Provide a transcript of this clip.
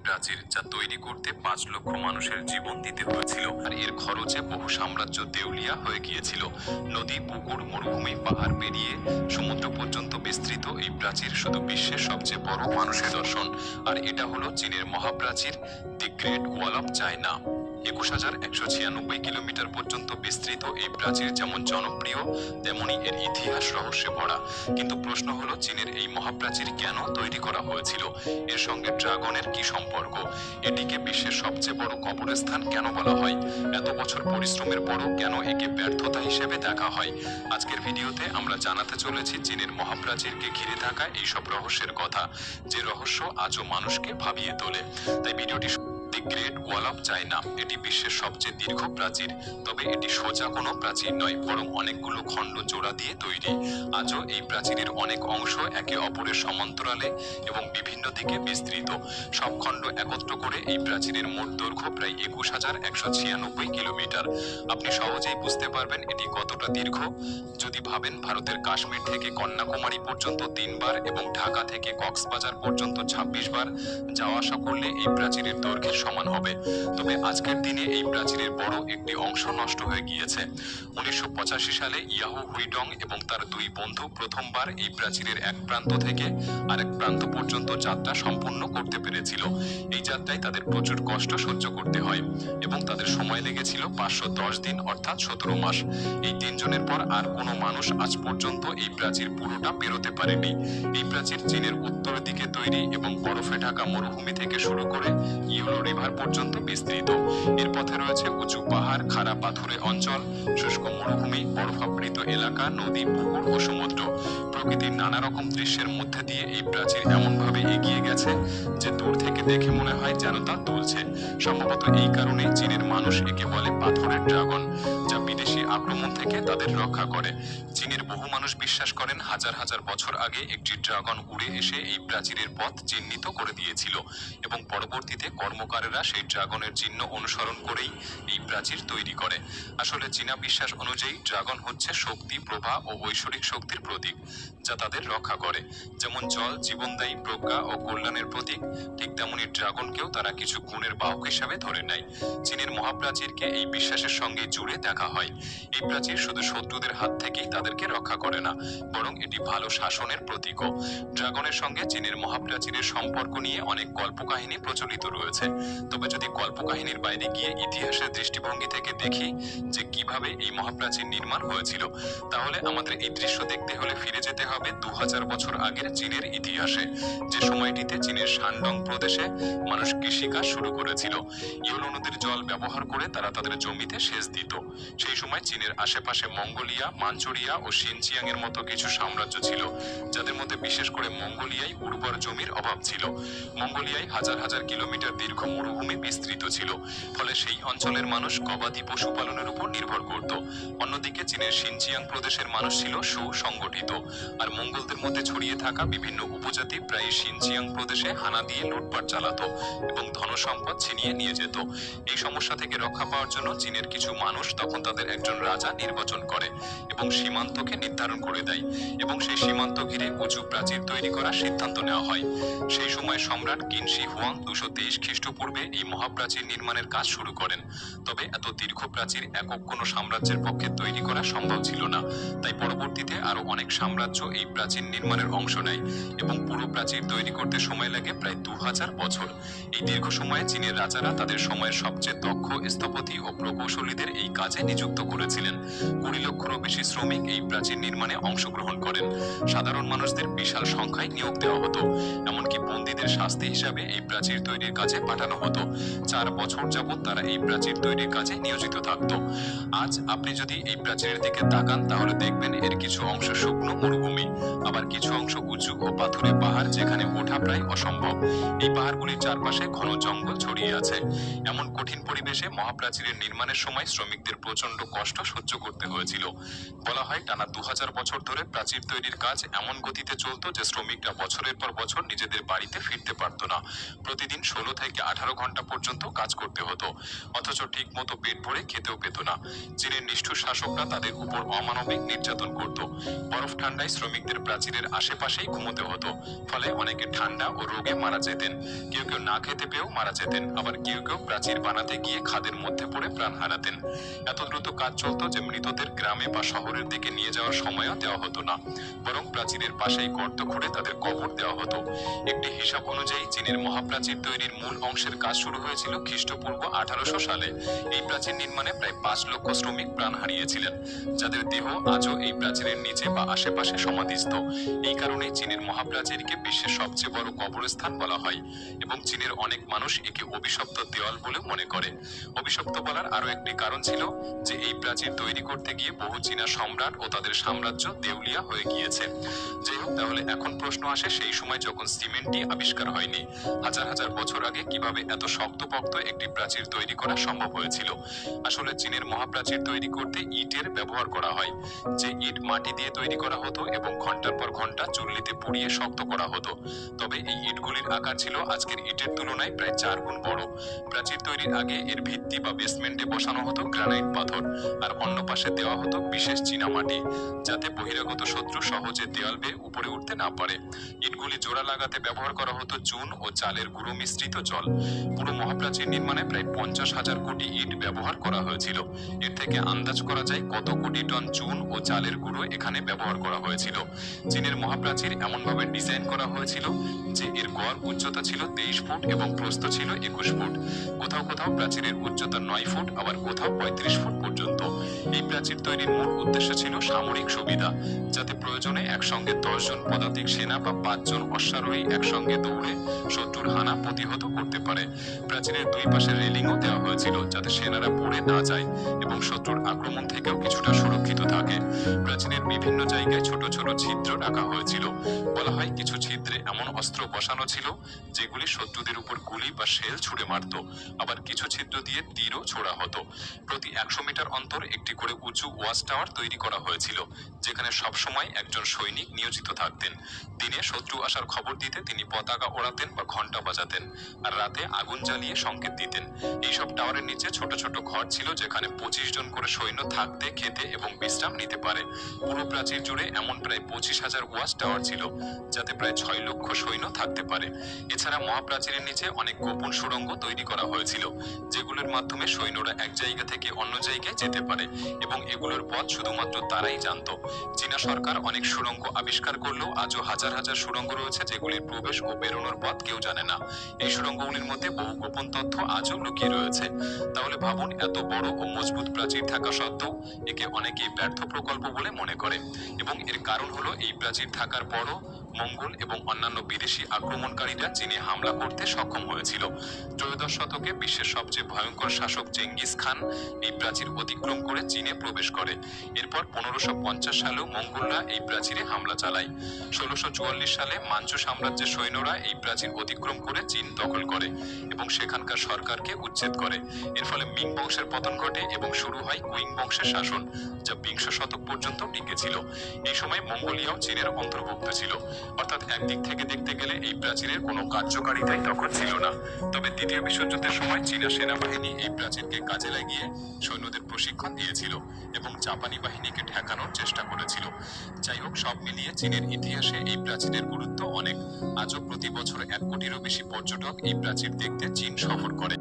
প্রাচীর, যা তৈরি করতে 5 লক্ষ মানুষের জীবন দিতে হয়েছিল। আর এর খরচে বহু সাম্রাজ্য দেউলিয়া হয়ে গিয়েছিল। নদী, পুকুর, মরুভূমি, পাহাড় পেরিয়ে সমুদ্র পর্যন্ত বিস্তৃত এই প্রাচীর শুধু বিশ্বের সবচেয়ে বড় মানুষের দর্শন। আর এটা হলো চীনের মহাপ্রাচীর, the great wall of China. 21,196 kilometre পর্যন্ত বিস্তৃত এই প্রাচীর যেমন জনপ্রিয়, তেমনি এর ইতিহাস রহস্যে ভরা। কিন্তু প্রশ্ন হলো, চীনের এই মহাপ্রাচীর কেন তৈরি করা হয়েছিল? এর সঙ্গে ড্রাগনের কি সম্পর্ক? এটিকে বিশ্বের সবচেয়ে বড় কবরস্থান কেন বলা হয়? এত বছর পরিশ্রমের পরও কেন একে ব্যর্থতা হিসেবে দেখা হয়? আজকের ভিডিওতে আমরা জানাতে চলেছি চীনের মহাপ্রাচীরকে ঘিরে থাকা এইসব রহস্যের কথা, যে রহস্য আজও মানুষকে ভাবিয়ে তোলে। তাই ভিডিওটি দি গ্রেট ওয়াল অফ চায়না, এটি বিশ্বের সবচেয়ে দীর্ঘ প্রাচীর। তবে এটি সোজা কোনো প্রাচীর নয়, বরং অনেকগুলো খণ্ড জোড়া দিয়ে তৈরি। আজও এই প্রাচীরের অনেক অংশ একে অপরের সমান্তরালে এবং বিভিন্ন দিকে বিস্তৃত। সব খণ্ড একত্র করে এই প্রাচীরের মোট দৈর্ঘ্য প্রায় 21,196 কিলোমিটার। আপনি সহজেই বুঝতে পারবেন এটি কতটা দীর্ঘ যদি ভাবেন ভারতের কাশ্মীর থেকে কন্যাকুমারী পর্যন্ত 3 বার এবং ঢাকা থেকে কক্সবাজার পর্যন্ত 26 বার যাওয়া আসা করলে এই প্রাচীরের দৈর্ঘ্যের সমান হবে। তবে আজকের দিনে এই প্রাচীরের বড় একটি অংশ নষ্ট হয়ে গিয়েছে। 1985 সালে ইয়াহু হুইডং এবং তার 2 বন্ধু প্রথমবার এই প্রাচীরের এক প্রান্ত থেকে আরেক প্রান্ত পর্যন্ত যাত্রা সম্পূর্ণ করতে পেরেছিল। এই যাত্রায় তাদের প্রচুর কষ্ট সহ্য করতে হয় এবং তাদের সময় লেগেছিল 510 দিন, অর্থাৎ 17 মাস। এই 3 জনের পর আর কোনো মানুষ আজ পর্যন্ত এই প্রাচীর পুরোটা পেরোতে পারেনি। এই প্রাচীর চীনের উত্তর দিকে তৈরি এবং বরফে ঢাকা মরুভূমি থেকে শুরু করে ইয়েলো রিভার পর্যন্ত বিস্তৃত। এর পথে রয়েছে উঁচু পাহাড়, খাড়া পাথুরে অঞ্চল, শুষ্ক মরুভূমি, বরফাবৃত এলাকা, নদী, পুকুর ও সমুদ্র। প্রকৃতির নানা রকম দৃশ্যের মধ্যে দিয়ে এই প্রাচীর এমনভাবে এগিয়ে গেছে যে দূর থেকে দেখে মনে হয় যেন তা দুলছে। সম্ভবত এই কারণেই চীনের মানুষ একে বলে পাথরের ড্রাগন, যা বিদেশি আক্রমণ থেকে তাদের রক্ষা করে। চীনের বহু মানুষ বিশ্বাস করেন হাজার হাজার বছর আগে একটি ড্রাগন উড়ে এসে এই প্রাচীরের পথ চিহ্নিত করে দিয়েছিল এবং পরবর্তীতে কর্মকারেরা সেই ড্রাগনের চিহ্ন অনুসরণ করেই এই প্রাচীর তৈরি করে। আসলে চীনা বিশ্বাস অনুযায়ী ড্রাগন হচ্ছে শক্তি, প্রভা ও ঐশ্বরিক শক্তির প্রতীক, যা তাদের রক্ষা করে। যেমন জল জীবনদায়ী, প্রজ্ঞা ও কল্যাণের প্রতীক, ঠিক তেমনি ড্রাগনকেও তারা কিছু গুণের বাহক হিসাবে ধরে নেয়। চীনের মহাপ্রাচীরকে এই বিশ্বাসের সঙ্গে জুড়ে দেখা হয়। এই প্রাচীর শুধু শত্রুদের হাত থেকেই তাদেরকে রক্ষা করে না, বরং এটি ভালো শাসনের প্রতীকও। ড্রাগনের সঙ্গে চীনের মহাপ্রাচীরের সম্পর্ক নিয়ে অনেক কল্পকাহিনী প্রচলিত রয়েছে। তবে যদি কল্পকাহিনীর বাইরে গিয়ে ইতিহাসের দৃষ্টিভঙ্গি থেকে দেখি যে কিভাবে এই মহাপ্রাচীর নির্মাণ হয়েছিল, তাহলে আমাদের এই দৃশ্য দেখতে হলে ফিরে যেতে হবে 2000 বছর আগের চীনের ইতিহাসে, যে সময়টিতে চীনের শানডং প্রদেশে মানুষ কৃষিকাজ শুরু করেছিল। ইয়েলো নদীর জল ব্যবহার করে তারা তাদের জমিতে সেচ দিত। সেই সময় চীনের আশেপাশে মঙ্গোলিয়া, মাঞ্চুরিয়া ও শিনচিয়াং এর মতো কিছু সাম্রাজ্য ছিল, যাদের মধ্যে বিশেষ করে মঙ্গোলিয়ায় উর্বর জমির অভাব ছিল। মঙ্গোলিয়ায় হাজার হাজার কিলোমিটার দীর্ঘ মরুভূমি বিস্তৃত ছিল, ফলে সেই অঞ্চলের মানুষ গবাদি পশুপালনের উপর নির্ভর করত। অন্যদিকে চীনের শিনচিয়াং প্রদেশের মানুষ ছিল সুসংগঠিত, আর মঙ্গোলদের মধ্যে ছড়িয়ে থাকা বিভিন্ন উপজাতি প্রায় শিনচিয়াং প্রদেশে হানা দিয়ে লুটপাট চালাতো এবং ধনসম্পদ ছিনিয়ে নিয়ে যেত। এই সমস্যা থেকে রক্ষা পাওয়ার জন্য চীনের কিছু মানুষ তখন তাদের একজন রাজা নির্বাচন করে এবং সীমান্তকে নির্ধারণ করে দেয়, এবং সেই সীমান্ত ঘিরে উঁচু প্রাচীর তৈরি করার সিদ্ধান্ত নেওয়া হয়। সেই সময় সম্রাট কিনশি হুয়াং 223 খ্রিস্টপূর্বে এই মহাপ্রাচীর নির্মাণের কাজ শুরু করেন। তবে এত দীর্ঘ প্রাচীর একক কোনো সাম্রাজ্যের পক্ষে তৈরি করা সম্ভব ছিল না। তাই পরবর্তীতে আরো অনেক সাম্রাজ্য এই প্রাচীর নির্মাণের অংশ নেয় এবং পুরো প্রাচীর তৈরি করতে সময় লাগে প্রায় 2000 বছর। এই দীর্ঘ সময়ে চীনের রাজারা তাদের সময়ের সবচেয়ে দক্ষ স্থপতি ও প্রকৌশলীদের এই কাজে নিযুক্ত করেছিলেন। 20 লক্ষেরও বেশি শ্রমিক এই প্রাচীর নির্মাণে অংশগ্রহণ করেন। সাধারণ মানুষদের বিশাল সংখ্যায় নিয়োগ দেওয়া হতো, এমনকি বন্দীদের শাস্তি হিসাবে এই প্রাচীর তৈরির কাজে পাঠানো হতো। 4 বছর যাবত তারা এই প্রাচীর তৈরির কাজে নিয়োজিত থাকত। আজ আপনি যদি এই প্রাচীরের দিকে তাকান, তাহলে দেখবেন এর কিছু অংশ শুকনো মরুভূমি, আবার কিছু অংশ উঁচু ও পাথুরে পাহাড়, যেখানে ওঠা প্রায় অসম্ভব। এই পাহাড়গুলির চারপাশে ঘন জঙ্গল ছড়িয়ে আছে। এমন কঠিন পরিবেশে মহাপ্রাচীরের নির্মাণের সময় শ্রমিকদের প্রচন্ড কষ্ট সহ্য করতে হয়েছিল। বলা হয় টানা 2000 বছর ধরে প্রাচীর তৈরির কাজ এমন গতিতে চলত যে শ্রমিকরা বছরের পর বছর নিজেদের বাড়িতে ফিরতে পারত না। প্রতিদিন 16 থেকে 18 ঘন্টা পর্যন্ত কাজ করতে হতো, অথচ ঠিক মতো পেট ভরে খেতেও পেত না। চীনের নিষ্ঠুর শাসকরা তাদের উপর অমানবিক নির্যাতন করত। বরফ ঠান্ডায় শ্রমিকদের প্রাচীরের আশেপাশেই ঘুমোতে হতো, ফলে অনেকে ঠান্ডা ও রোগে মারা যেতেন। কেউ কেউ না খেতে পেয়েও মারা যেতেন, আবার কেউ কেউ প্রাচীর বানাতে গিয়ে খাদের মধ্যে পড়ে প্রাণ হারাতেন। এত দ্রুত কাজ চলতো যে মৃতদের গ্রামে বা শহরের দিকে নিয়ে যাওয়ার সময়ও দেওয়া হতো না, বরং প্রাচীরের পাশেই গর্ত খুঁড়ে তাদের কবর দেওয়া হতো। একটি হিসাব অনুযায়ী চীনের মহাপ্রাচীর তৈরির মূল অংশের কাজ শুরু হয়েছিল খ্রিস্টপূর্ব 1800 সালে। এই প্রাচীর নির্মাণে প্রায় 5 লক্ষ শ্রমিক প্রাণ হারিয়েছিলেন, যাদের দেহ আজও এই প্রাচীরের নিচে বা আশেপাশে সমাধিস্থ। এই কারণেই চীনের মহাপ্রাচীরকে বিশ্বের সবচেয়ে বড় কবরস্থান বলা হয়, এবং চীনের অনেক মানুষ একে অভিশপ্ত দেওয়াল বলে মনে করে। অভিশপ্ত বলার আরো একটি কারণ ছিল যে এই প্রাচীর তৈরি করতে গিয়ে বহু চীনা সম্রাট ও তাদের সাম্রাজ্য দেউলিয়া হয়ে গিয়েছে। যাই হোক, তাহলে এখন প্রশ্ন আসে, সেই সময় যখন সিমেন্টই আবিষ্কার হয়নি, হাজার হাজার বছর আগে কিভাবে এত শক্তপোক্ত একটি প্রাচীর তৈরি করা সম্ভব হয়েছিল? আসলে চীনের মহাপ্রাচীর তৈরি করতে ইটের ব্যবহার করা হয়, যে ইট মাটি দিয়ে তৈরি করা হতো এবং ঘন্টার পর ঘন্টা চুল্লিতে পুড়িয়ে শক্ত করা হতো। তবে এই ইটগুলির আকার ছিল আজকের ইটের তুলনায় প্রায় 4 গুণ বড়। প্রাচীর তৈরির আগে এর ভিত্তি বা বেসমেন্টে বসানো হতো গ্রানাইট পাথর, আর অন্য পাশে দেওয়া হতো বিশেষ চীনামাটি, যাতে বহিরাগত শত্রু সহজে দেওয়াল বেয়ে উপরে উঠতে না পারে। ইটগুলি জোড়া লাগাতে ব্যবহার করা হতো চুন ও চালের গুঁড়ো মিশ্রিত জল। পুরো মহাপ্রাচীর নির্মাণে প্রায় 50,000 কোটি ইট ব্যবহার করা হয়েছিল। এর থেকে আন্দাজ করা যায় কত কোটি টন চুন ও চালের গুঁড়ো এখানে ব্যবহার করা হয়েছিল। চীনের মহাপ্রাচীর এমনভাবে ডিজাইন করা হয়েছিল যে এর গড় উচ্চতা ছিল 23 ফুট এবং প্রস্থ ছিল 21 ফুট। কোথাও কোথাও প্রাচীরের উচ্চতা 9 ফুট, আবার কোথাও 35 ফুট পর্যন্ত। এই প্রাচীর তৈরির মূল উদ্দেশ্য ছিল সামরিক সুবিধা, যাতে প্রয়োজনে একসঙ্গে 10 জন পদাতিক সেনা বা 5 জন অশ্বারোহী একসঙ্গে দৌড়ে শত্রুর হানা প্রতিহত করতে পারে। প্রাচীরের দুই পাশে রেলিংও দেওয়া হয়েছিল, যাতে সেনারা পড়ে না যায় এবং শত্রুর আক্রমণ থেকেও কিছুটা সুরক্ষিত থাকে। প্রাচীরের বিভিন্ন জায়গায় ছোট ছোট ছিদ্র রাখা হয়েছিল। বলা হয় কিছু ছিদ্রে এমন অস্ত্র বসানো ছিল যেগুলি শত্রুদের উপর গুলি বা শেল ছুড়ে মারত, আবার কিছু ছিদ্র দিয়ে তীরও ছোড়া হতো। প্রতি 100 মিটার অন্তর একটি করে উঁচু ওয়াচ টাওয়ার তৈরি করা হয়েছিল, যেখানে সবসময় একজন সৈনিক নিয়োজিত থাকতেন। দিনে শত্রু আসার খবর দিতে তিনি পতাকা ওড়াতেন বা ঘন্টা বাজাতেন, আর রাতে আগুন জ্বালিয়ে সংকেত দিতেন। এইসব টাওয়ারের নিচে ছোট ছোট ঘর ছিল, যেখানে 25 জন করে সৈন্য থাকতে, খেতে এবং বিশ্রাম নিতে পারে। পুরো প্রাচীর জুড়ে এমন প্রায় 25,000 ওয়াচ টাওয়ার ছিল, যাতে প্রায় 6 লক্ষ সৈন্য থাকতে পারে। এছাড়া মহাপ্রাচীরের নিচে অনেক গোপন সুড়ঙ্গ তৈরি করা হয়েছিল, যেগুলোর মাধ্যমে সৈন্যরা এক জায়গা থেকে অন্য জায়গায় যেতে পারে, এবং এগুলোর পথ শুধুমাত্র তারাই জানত। চীনা সরকার অনেক সুড়ঙ্গ আবিষ্কার করলেও আজও হাজার হাজার সুড়ঙ্গ রয়েছে, যেগুলির প্রবেশ ও বেরোনোর পথ কেউ জানে না। এই সুড়ঙ্গগুলির মধ্যে বহু গোপন তথ্য আজও লুকিয়ে রয়েছে। তাহলে ভাবুন, এত বড় ও মজবুত প্রাচীর থাকা সত্ত্বেও একে অনেকেই ব্যর্থ প্রকল্প বলে মনে করে, এবং এর কারণ হলো এই প্রাচীর থাকার পরও মঙ্গল এবং অন্যান্য বিদেশি আক্রমণকারীরা চীনে হামলা করতে সক্ষম হয়েছিল। ত্রয়োদশ শতকে বিশ্বের সবচেয়ে ভয়ঙ্কর শাসক চেঙ্গিস খান এই প্রাচীর অতিক্রম করে চীনে প্রবেশ করে। এরপর 1550 সালেও মঙ্গোলরা এই প্রাচীরে হামলা চালায়। 1644 সালে মাঞ্চু সাম্রাজ্যের সৈন্যরা এই প্রাচীর অতিক্রম করে চীন দখল করে এবং সেখানকার সরকারকে উচ্ছেদ করে। এর ফলে মিং বংশের পতন ঘটে এবং শুরু হয় কুইং বংশের শাসন, যা 20 শতক পর্যন্ত টিকেছিল। এই সময় মঙ্গোলিয়াও চীনের অন্তর্ভুক্ত ছিল। অর্থাৎ একদিক থেকে দেখতে গেলে এই প্রাচীরের কোনো কার্যকারিতাই তখন ছিল না। তবে দ্বিতীয় বিশ্বযুদ্ধের সময় চীনা সেনাবাহিনী এই প্রাচীরকে কাজে লাগিয়ে সৈন্যদের প্রশিক্ষণ দিয়েছিল এবং জাপানি বাহিনীকে ঠেকানোর চেষ্টা করেছিল। যাই হোক, সব মিলিয়ে চীনের ইতিহাসে এই প্রাচীরের গুরুত্ব অনেক। আজও প্রতি বছর 1 কোটিরও বেশি পর্যটক এই প্রাচীর দেখতে চীন সফর করে।